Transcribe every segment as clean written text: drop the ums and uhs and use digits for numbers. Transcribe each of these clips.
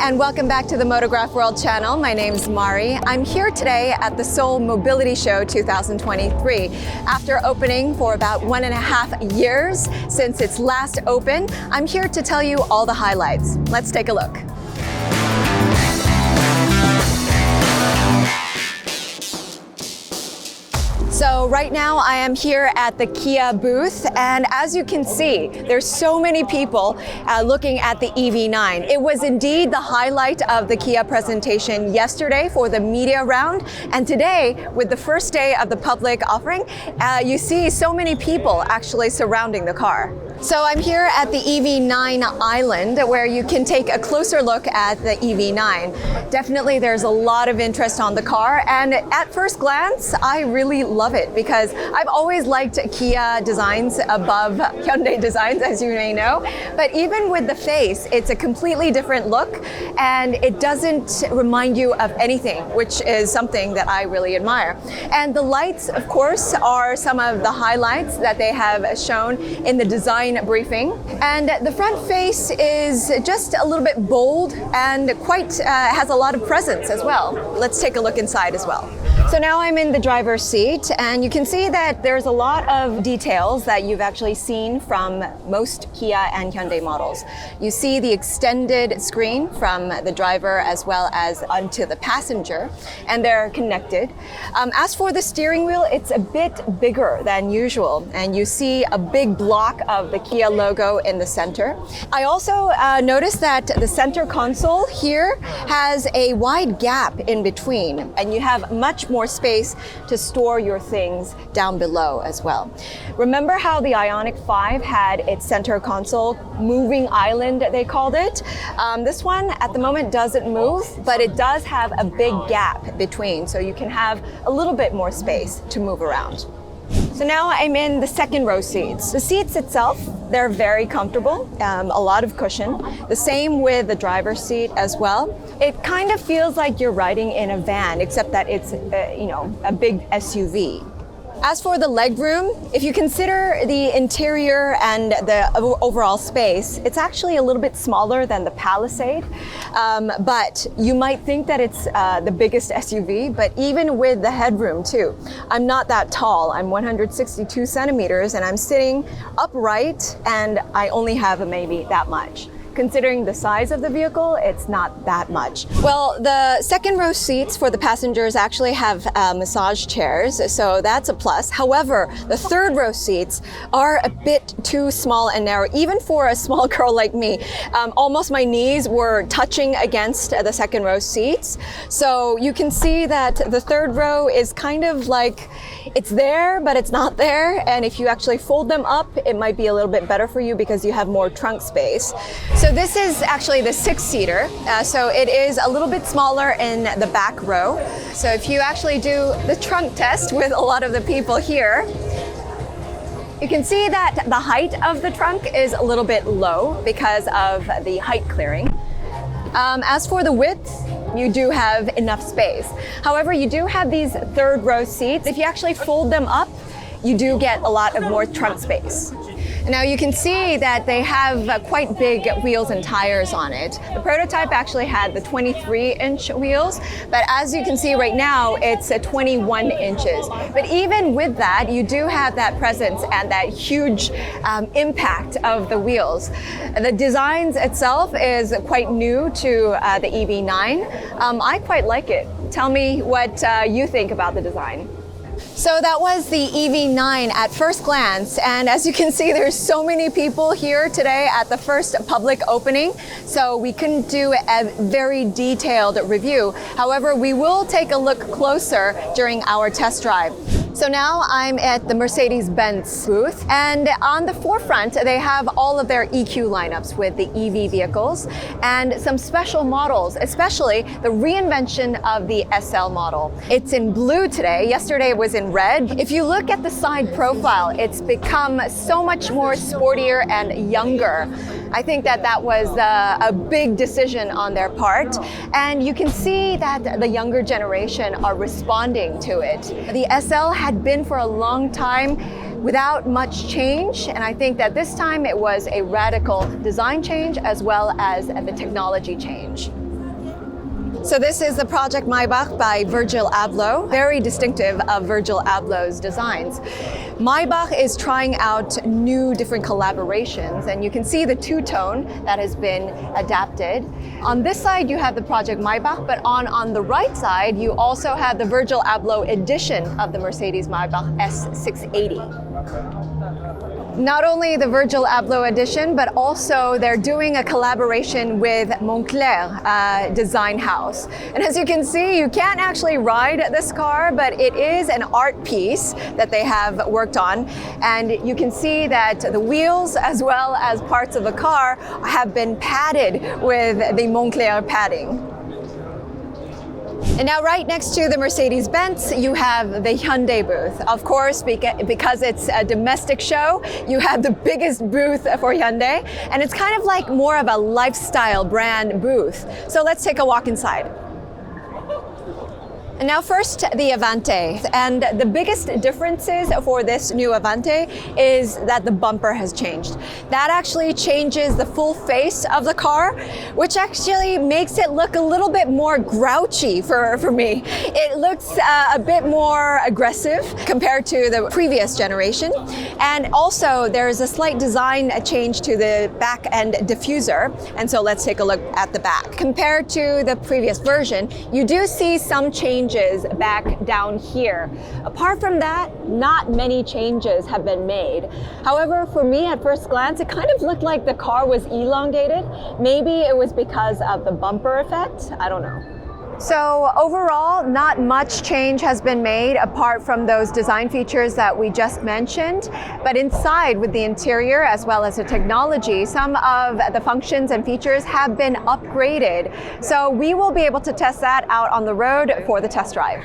and welcome back to the Motorgraph World channel. My name's Mari. I'm here today at the Seoul Mobility Show 2023. After opening for about 1.5 years since its last open, I'm here to tell you all the highlights. Let's take a look. So right now I am here at the Kia booth, and as you can see, there's so many people looking at the EV9. It was indeed the highlight of the Kia presentation yesterday for the media round, and today, with the first day of the public offering, you see so many people actually surrounding the car. So I'm here at the EV9 Island, where you can take a closer look at the EV9. Definitely there's a lot of interest on the car, and at first glance, I really love it because I've always liked Kia designs above Hyundai designs, as you may know. But even with the face, it's a completely different look, and it doesn't remind you of anything, which is something that I really admire. And the lights, of course, are some of the highlights that they have shown in the design briefing. And the front face is just a little bit bold and quite has a lot of presence as well. Let's take a look inside as well. So now I'm in the driver's seat, and you can see that there's a lot of details that you've actually seen from most Kia and Hyundai models. You see the extended screen from the driver as well as onto the passenger, and they're connected. As for the steering wheel, it's a bit bigger than usual, and you see a big block of the Kia logo in the center. I also noticed that the center console here has a wide gap in between, and you have much more space to store your things down below as well. Remember how the Ioniq 5 had its center console moving island, they called it? This one at the moment doesn't move, but it does have a big gap between, so you can have a little bit more space to move around. So now I'm in the second row seats. The seats itself, they're very comfortable, a lot of cushion. The same with the driver's seat as well. It kind of feels like you're riding in a van, except that it's a big SUV. As for the legroom, if you consider the interior and the overall space, it's actually a little bit smaller than the Palisade. But you might think that it's the biggest SUV, but even with the headroom too. I'm not that tall. I'm 162 centimeters, and I'm sitting upright, and I only have maybe that much. Considering the size of the vehicle, it's not that much. Well, the second row seats for the passengers actually have massage chairs, so that's a plus. However, the third row seats are a bit too small and narrow, even for a small girl like me. Almost my knees were touching against the second row seats. So you can see that the third row is kind of like, it's there, but it's not there. And if you actually fold them up, it might be a little bit better for you because you have more trunk space. So this is actually the 6-seater, so it is a little bit smaller in the back row. So if you actually do the trunk test with a lot of the people here, you can see that the height of the trunk is a little bit low because of the height clearing. As for the width, you do have enough space. However, you do have these third row seats. If you actually fold them up, you do get a lot of more trunk space. Now you can see that they have quite big wheels and tires on it. The prototype actually had the 23-inch wheels, but as you can see right now, it's 21 inches. But even with that, you do have that presence and that huge impact of the wheels. The design itself is quite new to the EV9. I quite like it. Tell me what you think about the design. So that was the EV9 at first glance, and as you can see, there's so many people here today at the first public opening, so we couldn't do a very detailed review. However, we will take a look closer during our test drive. So now I'm at the Mercedes-Benz booth, and on the forefront they have all of their EQ lineups with the EV vehicles and some special models, especially the reinvention of the SL model. It's in blue today. Yesterday it was in red. If you look at the side profile, it's become so much more sportier and younger. I think that that was a big decision on their part, and you can see that the younger generation are responding to it. The SL had been for a long time without much change, and I think that this time it was a radical design change as well as the technology change. So this is the Project Maybach by Virgil Abloh, very distinctive of Virgil Abloh's designs. Maybach is trying out new different collaborations, and you can see the two-tone that has been adapted. On this side you have the Project Maybach, but on the right side you also have the Virgil Abloh edition of the Mercedes-Maybach S680. Not only the Virgil Abloh edition, but also they're doing a collaboration with Moncler design house. And as you can see, you can't actually ride this car, but it is an art piece that they have worked on. And you can see that the wheels as well as parts of the car have been padded with the Moncler padding. And now right next to the Mercedes-Benz, you have the Hyundai booth. Of course, because it's a domestic show, you have the biggest booth for Hyundai, and it's kind of like more of a lifestyle brand booth. So let's take a walk inside. And now first, the Avante. And the biggest differences for this new Avante is that the bumper has changed. That actually changes the full face of the car, which actually makes it look a little bit more grouchy for me. It looks a bit more aggressive compared to the previous generation. And also there's a slight design change to the back end diffuser. And so let's take a look at the back. Compared to the previous version, you do see some changes back down here. Apart from that, not many changes have been made. However, for me at first glance, it kind of looked like the car was elongated. Maybe it was because of the bumper effect. I don't know. So overall, not much change has been made apart from those design features that we just mentioned. But inside with the interior as well as the technology, some of the functions and features have been upgraded. So we will be able to test that out on the road for the test drive.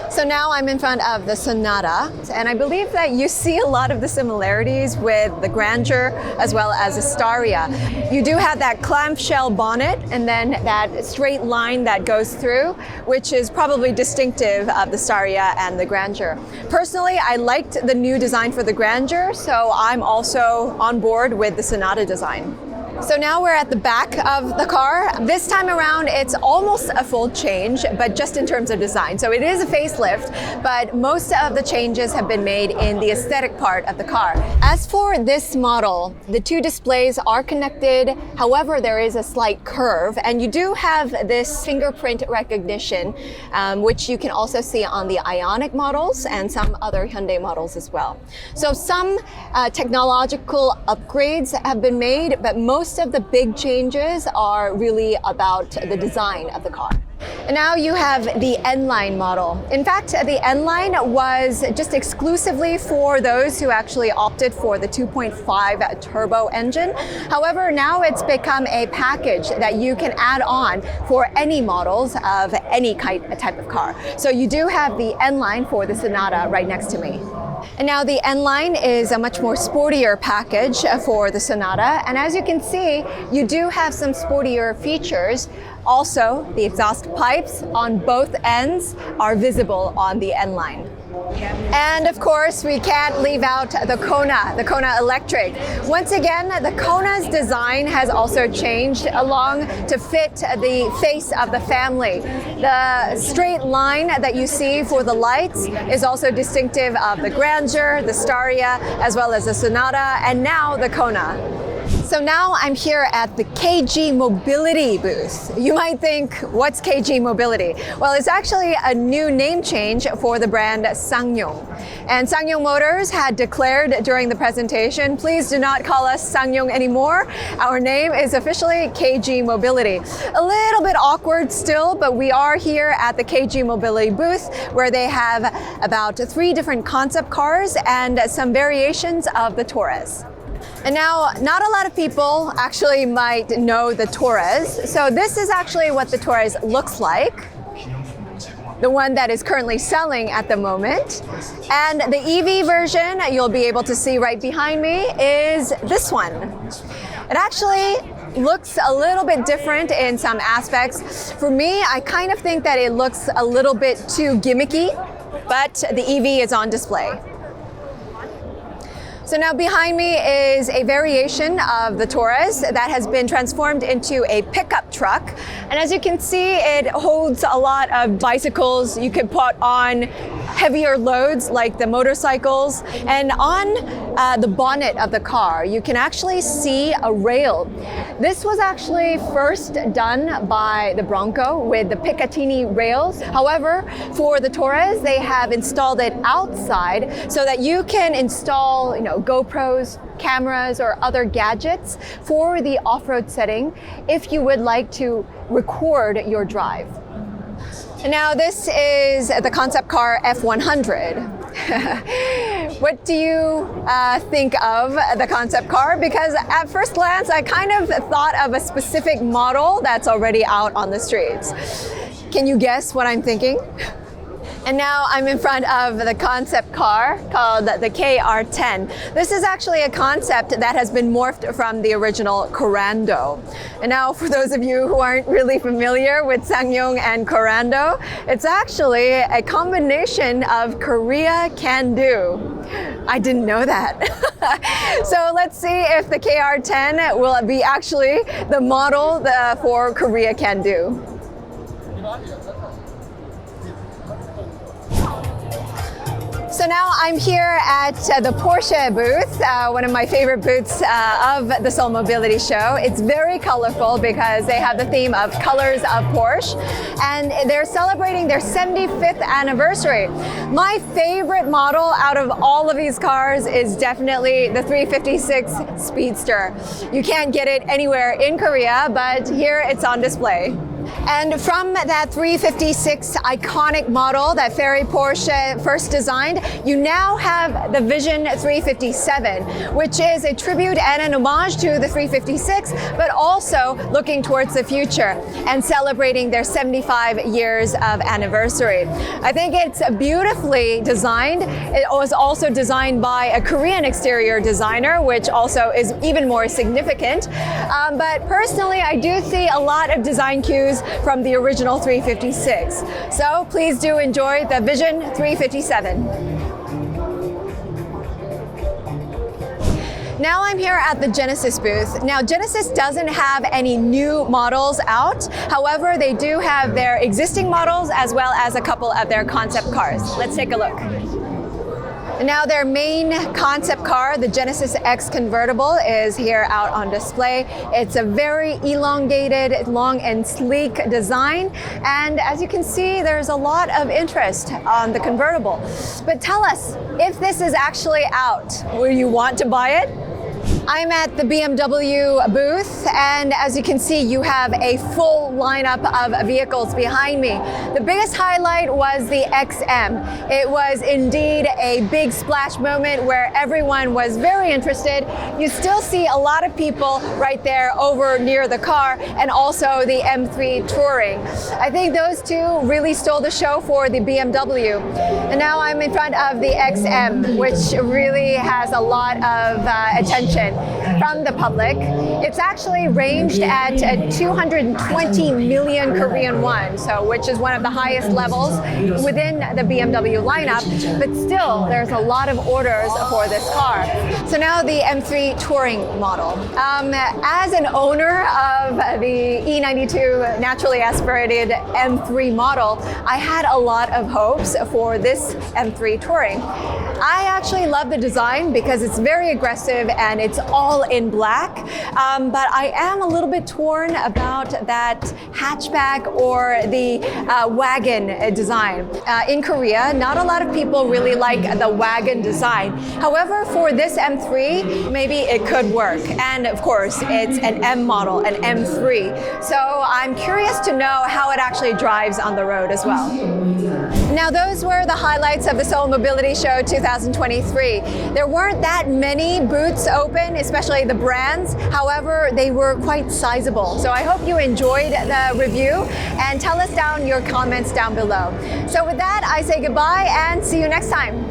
So now I'm in front of the Sonata, and I believe that you see a lot of the similarities with the Grandeur as well as the Staria. You do have that clamshell bonnet and then that straight line that goes through, which is probably distinctive of the Staria and the Grandeur. Personally, I liked the new design for the Grandeur, so I'm also on board with the Sonata design. So now we're at the back of the car. This time around, it's almost a full change, but just in terms of design. So it is a facelift, but most of the changes have been made in the aesthetic part of the car. As for this model, the two displays are connected. However, there is a slight curve, and you do have this fingerprint recognition, which you can also see on the Ioniq models and some other Hyundai models as well. So some technological upgrades have been made, but most of the big changes are really about the design of the car. And now you have the N-Line model. In fact, the N-Line was just exclusively for those who actually opted for the 2.5 turbo engine. However, now it's become a package that you can add on for any models of any type of car. So you do have the N-Line for the Sonata right next to me. And now the N-Line is a much more sportier package for the Sonata. And as you can see, you do have some sportier features. Also, the exhaust pipes on both ends are visible on the N-Line. And of course, we can't leave out the Kona Electric. Once again, the Kona's design has also changed along to fit the face of the family. The straight line that you see for the lights is also distinctive of the Grandeur, the Staria, as well as the Sonata, and now the Kona. So now I'm here at the KG Mobility booth. You might think, what's KG Mobility? Well, it's actually a new name change for the brand Ssangyong. And Ssangyong Motors had declared during the presentation, please do not call us Ssangyong anymore. Our name is officially KG Mobility. A little bit awkward still, but we are here at the KG Mobility booth where they have about 3 different concept cars and some variations of the Taurus. And now, not a lot of people actually might know the Taurus. So this is actually what the Taurus looks like. The one that is currently selling at the moment. And the EV version, you'll be able to see right behind me, is this one. It actually looks a little bit different in some aspects. For me, I kind of think that it looks a little bit too gimmicky, but the EV is on display. So now behind me is a variation of the Taurus that has been transformed into a pickup truck. And as you can see, it holds a lot of bicycles. You could put on heavier loads like the motorcycles. And on the bonnet of the car, you can actually see a rail. This was actually first done by the Bronco with the Picatinny rails. However, for the Taurus, they have installed it outside so that you can install, GoPros, cameras, or other gadgets for the off-road setting if you would like to record your drive. Now this is the concept car F100. What do you think of the concept car? Because at first glance, I kind of thought of a specific model that's already out on the streets. Can you guess what I'm thinking? And now I'm in front of the concept car called the KR10. This is actually a concept that has been morphed from the original Corando. And now for those of you who aren't really familiar with Ssangyong and Corando, it's actually a combination of Korea can do. I didn't know that. So let's see if the KR10 will be actually the model for Korea can do. So now I'm here at the Porsche booth, one of my favorite booths of the Seoul Mobility Show. It's very colorful because they have the theme of Colors of Porsche, and they're celebrating their 75th anniversary. My favorite model out of all of these cars is definitely the 356 Speedster. You can't get it anywhere in Korea, but here it's on display. And from that 356 iconic model that Ferry Porsche first designed, you now have the Vision 357, which is a tribute and an homage to the 356, but also looking towards the future and celebrating their 75 years of anniversary. I think it's beautifully designed. It was also designed by a Korean exterior designer, which also is even more significant. But personally, I do see a lot of design cues from the original 356. So please do enjoy the Vision 357. Now I'm here at the Genesis booth. Now Genesis doesn't have any new models out. However, they do have their existing models as well as a couple of their concept cars. Let's take a look. Now their main concept car, the Genesis X convertible, is here out on display. It's a very elongated, long and sleek design. And as you can see, there's a lot of interest on the convertible. But tell us, if this is actually out, will you want to buy it? I'm at the BMW booth, and as you can see, you have a full lineup of vehicles behind me. The biggest highlight was the XM. It was indeed a big splash moment where everyone was very interested. You still see a lot of people right there over near the car, and also the M3 Touring. I think those two really stole the show for the BMW. And now I'm in front of the XM, which really has a lot of attention from the public. It's actually ranged at 220 million Korean won, which is one of the highest levels within the BMW lineup, but still there's a lot of orders for this car. So now the M3 Touring model. As an owner of the E92 naturally aspirated M3 model, I had a lot of hopes for this M3 Touring. I actually love the design because it's very aggressive and it's all in black, but I am a little bit torn about that hatchback or the wagon design. In Korea, not a lot of people really like the wagon design. However, for this M3, maybe it could work. And of course, it's an M model, an M3. So I'm curious to know how it actually drives on the road as well. Now, those were the highlights of the Seoul Mobility Show 2023. There weren't that many booths open, especially the brands. However, they were quite sizable. So I hope you enjoyed the review, and tell us down your comments down below. So with that, I say goodbye and see you next time.